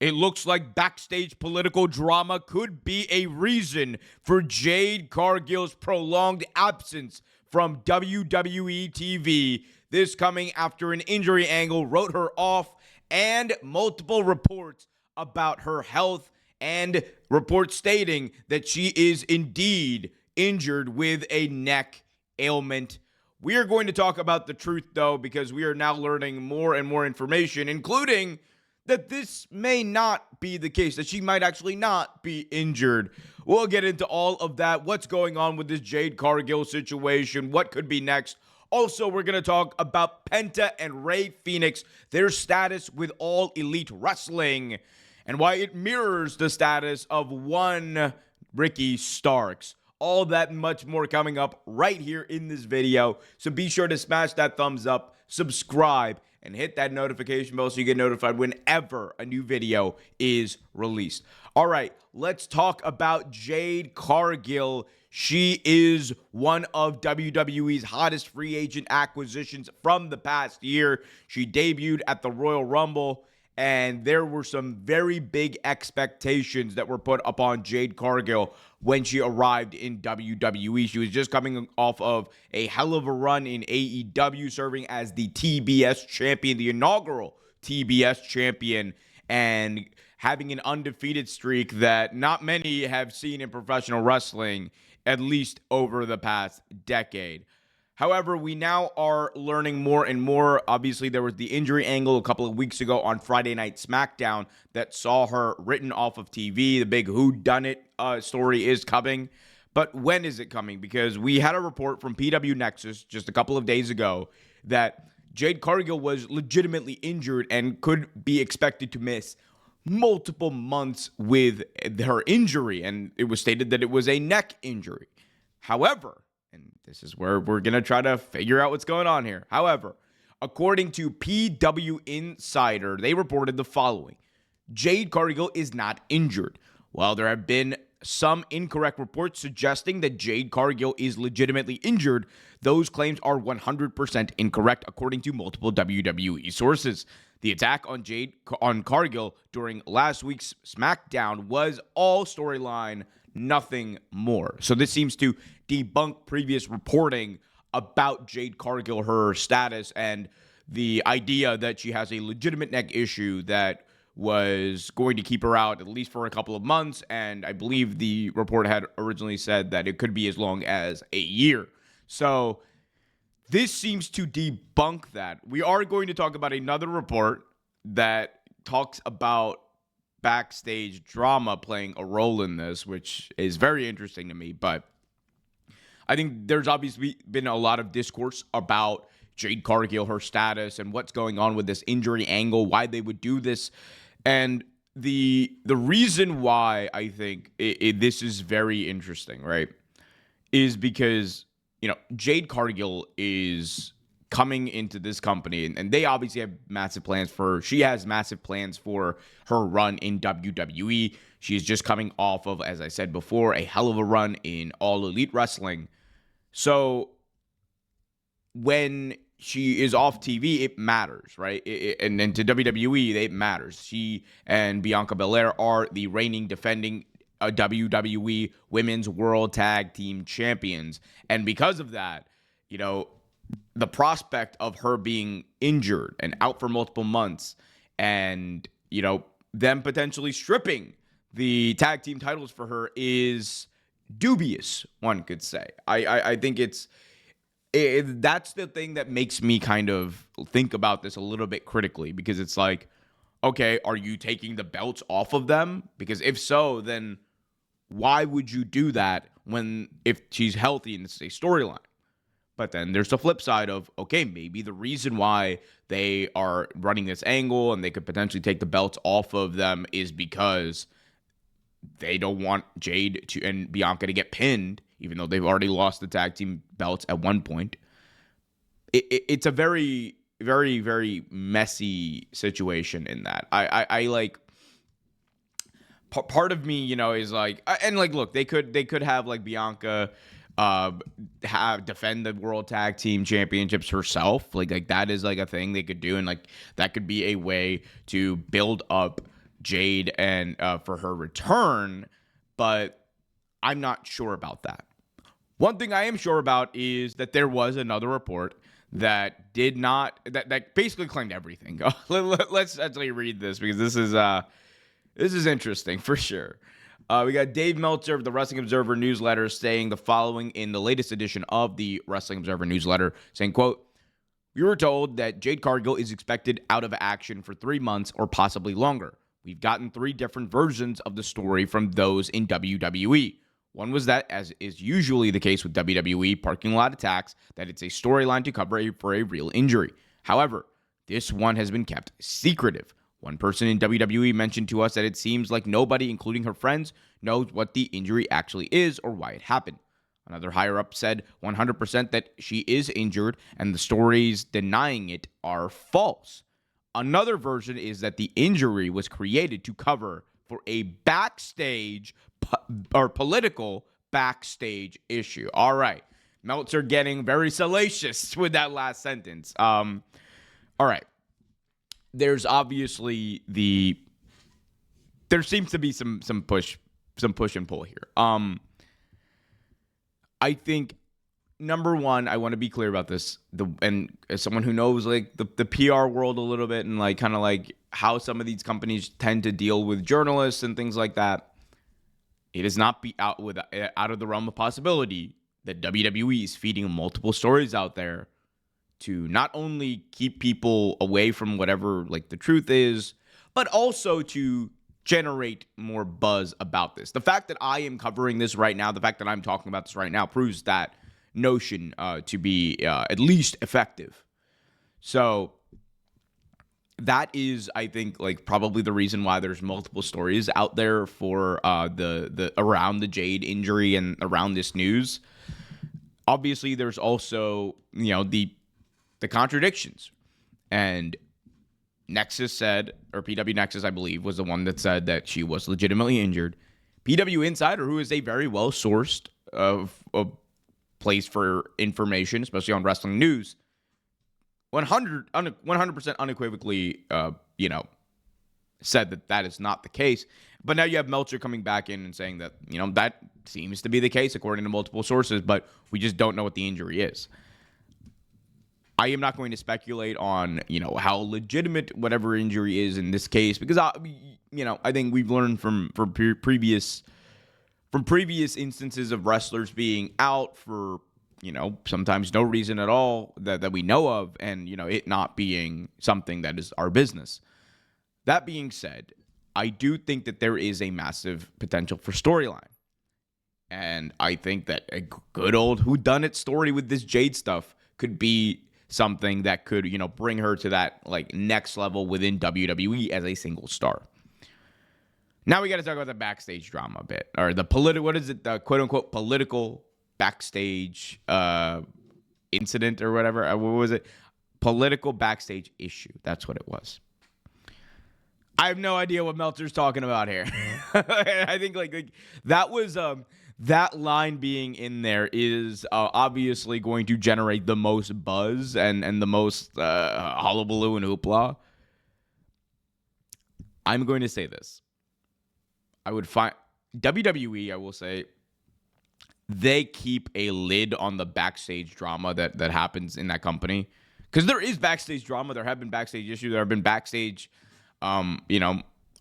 It looks like backstage political drama could be a reason for Jade Cargill's prolonged absence from WWE TV. This coming after an injury angle wrote her off, and multiple reports about her health and reports stating that she is indeed injured with a neck ailment. We are going to talk about the truth, though, because we are now learning more and more information, including that this may not be the case, that she might actually not be injured. We'll get into all of that, what's going on with this Jade Cargill situation, what could be next. Also, we're going to talk about Penta and Rey Fenix, their status with All Elite Wrestling, and why it mirrors the status of one Ricky Starks. All that and much more coming up right here in this video. So be sure to smash that thumbs up, subscribe, and hit that notification bell so you get notified whenever a new video is released. All right, let's talk about Jade Cargill. She is one of WWE's hottest free agent acquisitions from the past year. She debuted at the Royal Rumble, and there were some very big expectations that were put upon Jade Cargill when she arrived in WWE. She was just coming off of a hell of a run in AEW, serving as the TBS champion, the inaugural TBS champion, and having an undefeated streak that not many have seen in professional wrestling, at least over the past decade. However, we now are learning more and more. Obviously, there was the injury angle a couple of weeks ago on Friday Night SmackDown that saw her written off of TV. The big whodunit story is coming. But when is it coming? Because we had a report from PW Nexus just a couple of days ago that Jade Cargill was legitimately injured and could be expected to miss multiple months with her injury. And it was stated that it was a neck injury. However, and this is where we're going to try to figure out what's going on here. However, according to PW Insider, they reported the following. Jade Cargill is not injured. While there have been some incorrect reports suggesting that Jade Cargill is legitimately injured, those claims are 100% incorrect according to multiple WWE sources. The attack on Cargill during last week's SmackDown was all storyline, nothing more. So this seems to debunk previous reporting about Jade Cargill, her status, and the idea that she has a legitimate neck issue that was going to keep her out at least for a couple of months. And I believe the report had originally said that it could be as long as a year. So this seems to debunk that. We are going to talk about another report that talks about backstage drama playing a role in this, which is very interesting to me. But I think there's obviously been a lot of discourse about Jade Cargill, her status, and what's going on with this injury angle, why they would do this. And the reason why I think this is very interesting, right, is because, you know, Jade Cargill is coming into this company, and they obviously have massive plans for her. She has massive plans for her run in WWE. She is just coming off of, as I said before, a hell of a run in All Elite Wrestling. So when she is off TV, it matters, right? And to WWE, it matters. She and Bianca Belair are the reigning, defending WWE Women's World Tag Team Champions. And because of that, you know, the prospect of her being injured and out for multiple months and, you know, them potentially stripping the tag team titles for her is dubious, one could say. I think that's the thing that makes me kind of think about this a little bit critically, because it's like, okay, are you taking the belts off of them? Because if so, then why would you do that if she's healthy and this is a storyline? But then there's the flip side of, okay, maybe the reason why they are running this angle and they could potentially take the belts off of them is because they don't want Jade and Bianca to get pinned, even though they've already lost the tag team belts at one point. It's a very, very, very messy situation in that. I like, part of me, you know, is like, and like, look, they could have like Bianca defend the World Tag Team Championships herself. Like that is like a thing they could do, and like that could be a way to build up Jade and for her return, but I'm not sure about that. One thing I am sure about is that there was another report that did not that basically claimed everything. Let's actually read this because this is interesting for sure. We got Dave Meltzer of the Wrestling Observer newsletter saying the following in the latest edition of the Wrestling Observer newsletter, saying, quote, "We were told that Jade Cargill is expected out of action for 3 months or possibly longer. We've gotten 3 different versions of the story from those in WWE. One was that, as is usually the case with WWE parking lot attacks, that it's a storyline to cover for a real injury. However, this one has been kept secretive. One person in WWE mentioned to us that it seems like nobody, including her friends, knows what the injury actually is or why it happened. Another higher-up said 100% that she is injured and the stories denying it are false. Another version is that the injury was created to cover for a backstage or political backstage issue." All right. Meltzer getting very salacious with that last sentence. All right. There's obviously there seems to be some push and pull here. I think number one, I want to be clear about this. And as someone who knows like the PR world a little bit and like kind of like how some of these companies tend to deal with journalists and things like that, it is not out of the realm of possibility that WWE is feeding multiple stories out there to not only keep people away from whatever like the truth is, but also to generate more buzz about this. The fact that I am covering this right now, the fact that I'm talking about this right now proves that notion to be at least effective. So that is, I think, like probably the reason why there's multiple stories out there for the around the Jade injury and around this news. Obviously, there's also the contradictions, and Nexus said, or PW Nexus, I believe, was the one that said that she was legitimately injured. PW Insider, who is a very well sourced place for information, especially on wrestling news, 100% unequivocally, said that is not the case. But now you have Meltzer coming back in and saying that, that seems to be the case according to multiple sources, but we just don't know what the injury is. I am not going to speculate on, how legitimate whatever injury is in this case, because I think we've learned from previous instances of wrestlers being out for, sometimes no reason at all that we know of, and, it not being something that is our business. That being said, I do think that there is a massive potential for storyline. And I think that a good old whodunit story with this Jade stuff could be something that could, bring her to that like next level within WWE as a single star. Now we got to talk about the backstage drama a bit, or the the quote unquote political backstage incident or whatever. What was it? Political backstage issue. That's what it was. I have no idea what Meltzer's talking about here. I think like that was that line being in there is obviously going to generate the most buzz and the most hullabaloo and hoopla. I'm going to say this. I would find WWE, I will say, they keep a lid on the backstage drama that happens in that company. Because there is backstage drama. There have been backstage issues. There have been backstage,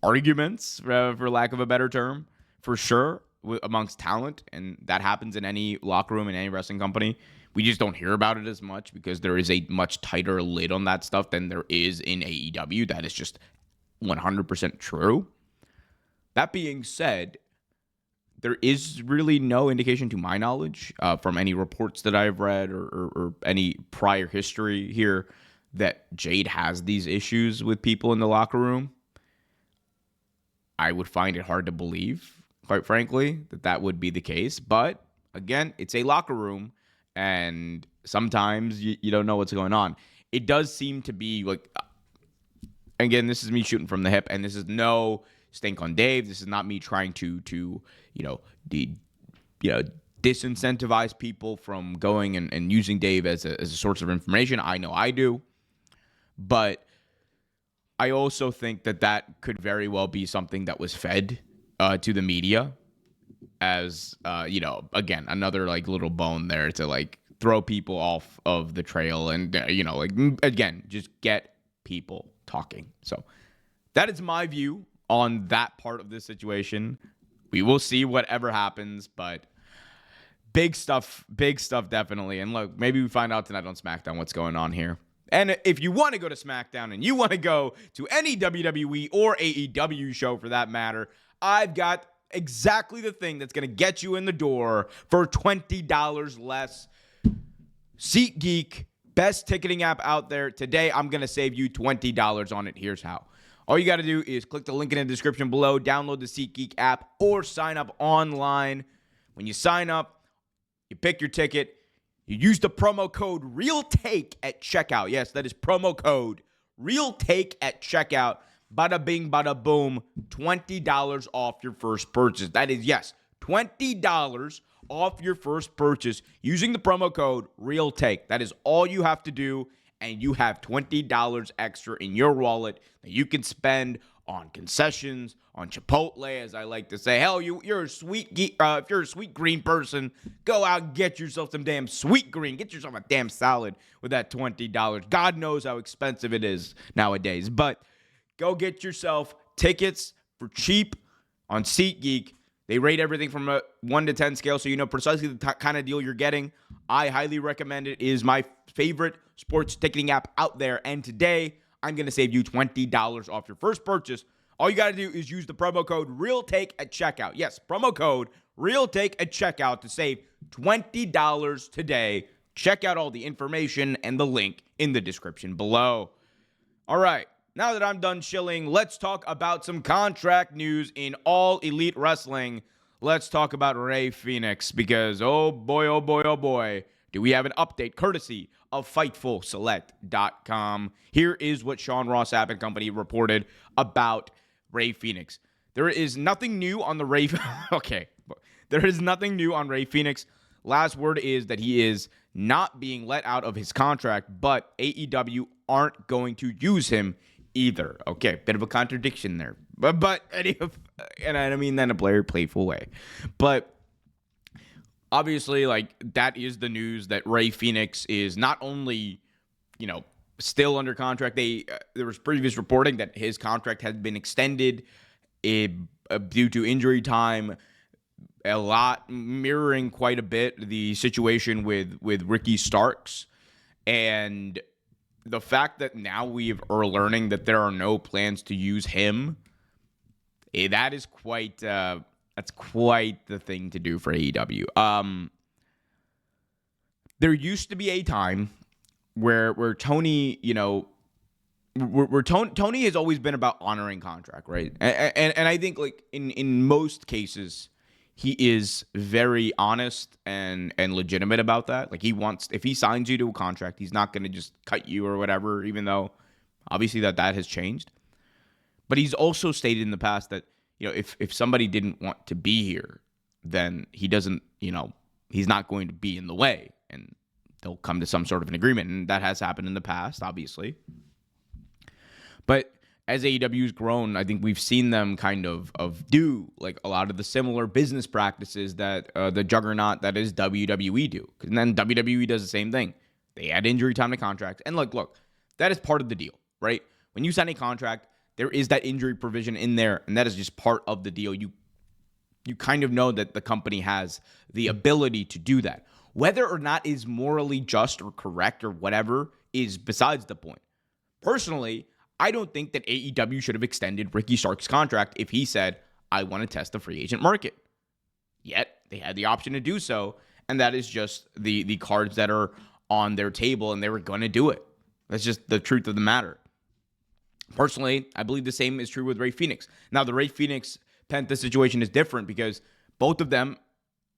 arguments, for lack of a better term, for sure, amongst talent. And that happens in any locker room, in any wrestling company. We just don't hear about it as much because there is a much tighter lid on that stuff than there is in AEW. That is just 100% true. That being said, there is really no indication to my knowledge from any reports that I've read or any prior history here that Jade has these issues with people in the locker room. I would find it hard to believe, quite frankly, that would be the case. But again, it's a locker room, and sometimes you don't know what's going on. It does seem to be like, again, this is me shooting from the hip, and this is no stink on Dave. This is not me trying to disincentivize people from going and using Dave as a source of information. I know I do. But I also think that could very well be something that was fed to the media as, again, another like little bone there to like throw people off of the trail and, again, just get people talking. So that is my view on that part of this situation. We will see whatever happens, but big stuff, definitely. And look, maybe we find out tonight on SmackDown what's going on here. And if you want to go to SmackDown and you want to go to any WWE or AEW show for that matter, I've got exactly the thing that's going to get you in the door for $20 less. SeatGeek, best ticketing app out there. Today, I'm going to save you $20 on it. Here's how. All you got to do is click the link in the description below, download the SeatGeek app, or sign up online. When you sign up, you pick your ticket. You use the promo code REALTAKE at checkout. Yes, that is promo code REALTAKE at checkout. Bada bing, bada boom, $20 off your first purchase. That is, yes, $20 off your first purchase using the promo code REALTAKE. That is all you have to do, and you have $20 extra in your wallet that you can spend on concessions, on Chipotle, as I like to say. Hell, you're a if you're a sweet green person, go out and get yourself some damn sweet green. Get yourself a damn salad with that $20. God knows how expensive it is nowadays. But go get yourself tickets for cheap on SeatGeek. They rate everything from a 1 to 10 scale, so you know precisely the kind of deal you're getting. I highly recommend it. It is my favorite sports ticketing app out there. And today, I'm going to save you $20 off your first purchase. All you got to do is use the promo code REALTAKE at checkout. Yes, promo code REALTAKE at checkout to save $20 today. Check out all the information and the link in the description below. All right, now that I'm done chilling, let's talk about some contract news in All Elite Wrestling. Let's talk about Rey Fenix because, oh boy, do we have an update courtesy of FightfulSelect.com. Here is what Sean Ross Sapp and company reported about Rey Fenix. There is nothing new on the Rey... Okay. There is nothing new on Rey Fenix. Last word is that he is not being let out of his contract, but AEW aren't going to use him either. Okay, bit of a contradiction there. But and I mean that in a playful way. But obviously, like, that is the news that Rey Fenix is not only, still under contract. There was previous reporting that his contract had been extended due to injury time, a lot mirroring quite a bit the situation with Ricky Starks. And the fact that now we are learning that there are no plans to use him, that is quite... That's quite the thing to do for AEW. There used to be a time where Tony, where Tony has always been about honoring contract, right? And I think, like, in most cases, he is very honest and legitimate about that. Like, if he signs you to a contract, he's not going to just cut you or whatever, even though obviously that has changed. But he's also stated in the past that, if somebody didn't want to be here, then he doesn't, he's not going to be in the way, and they'll come to some sort of an agreement. And that has happened in the past, obviously. But as AEW's grown, I think we've seen them kind of do like a lot of the similar business practices that the juggernaut that is WWE do. And then WWE does the same thing. They add injury time to contracts. And look, that is part of the deal, right? When you sign a contract, there is that injury provision in there, and that is just part of the deal. You kind of know that the company has the ability to do that. Whether or not is morally just or correct or whatever is besides the point. Personally, I don't think that AEW should have extended Ricky Starks' contract if he said, I want to test the free agent market. Yet, they had the option to do so, and that is just the cards that are on their table, and they were going to do it. That's just the truth of the matter. Personally, I believe the same is true with Rey Fenix. Now, the Rey Fenix Penta situation is different because both of them,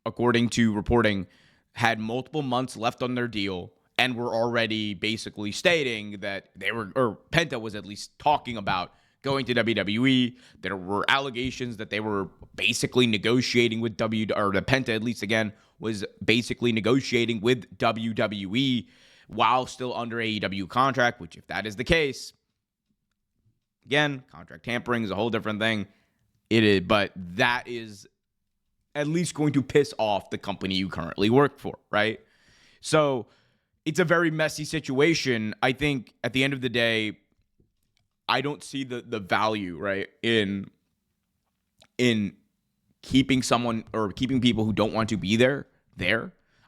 according to reporting, had multiple months left on their deal and were already basically stating that Penta was at least talking about going to WWE. There were allegations that they were basically negotiating with that Penta, at least again, was basically negotiating with WWE while still under AEW contract, which if that is the case, Again, contract tampering is a whole different thing. It is, but that is at least going to piss off the company you currently work for, right? So it's a very messy situation. I think at the end of the day, I don't see the value, right, in keeping someone or keeping people who don't want to be there.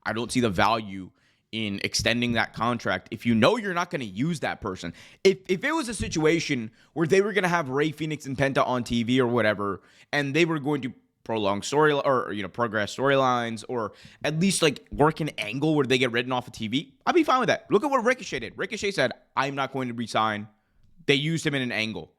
I don't see the value in extending that contract if you know you're not going to use that person. If it was a situation where they were going to have Rey Fenix and Penta on TV or whatever, and they were going to prolong story or progress storylines, or at least like work an angle where they get written off of TV, I'd be fine with that. Look at what Ricochet did. Ricochet said, "I'm not going to resign." They used him in an angle.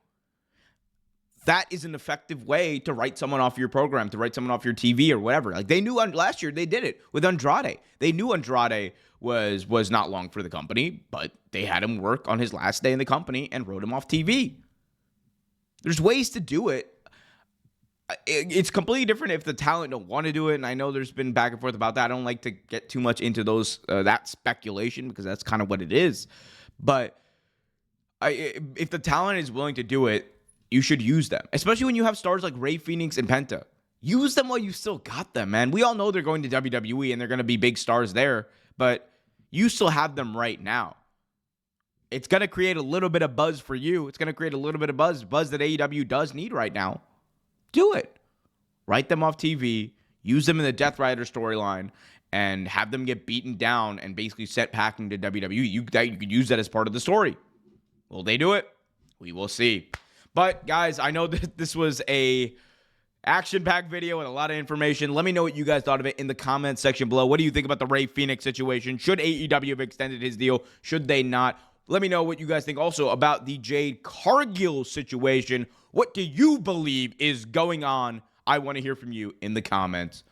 That is an effective way to write someone off your program, to write someone off your TV or whatever. Like they knew last year they did it with Andrade. They knew Andrade was not long for the company, but they had him work on his last day in the company and wrote him off TV. There's ways to do it. It's completely different if the talent don't want to do it, and I know there's been back and forth about that. I don't like to get too much into that speculation because that's kind of what it is. But if the talent is willing to do it, you should use them, especially when you have stars like Rey Fenix and Penta. Use them while you still got them, man. We all know they're going to WWE and they're going to be big stars there, but you still have them right now. It's going to create a little bit of buzz for you. It's going to create a little bit of buzz that AEW does need right now. Do it. Write them off TV, use them in the Death Rider storyline, and have them get beaten down and basically sent packing to WWE. You could use that as part of the story. Will they do it? We will see. But guys, I know that this was a action-packed video with a lot of information. Let me know what you guys thought of it in the comments section below. What do you think about the Rey Fenix situation? Should AEW have extended his deal? Should they not? Let me know what you guys think also about the Jade Cargill situation. What do you believe is going on? I want to hear from you in the comments.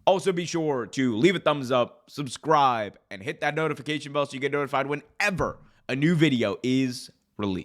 Also, be sure to leave a thumbs up, subscribe, and hit that notification bell so you get notified whenever a new video is released.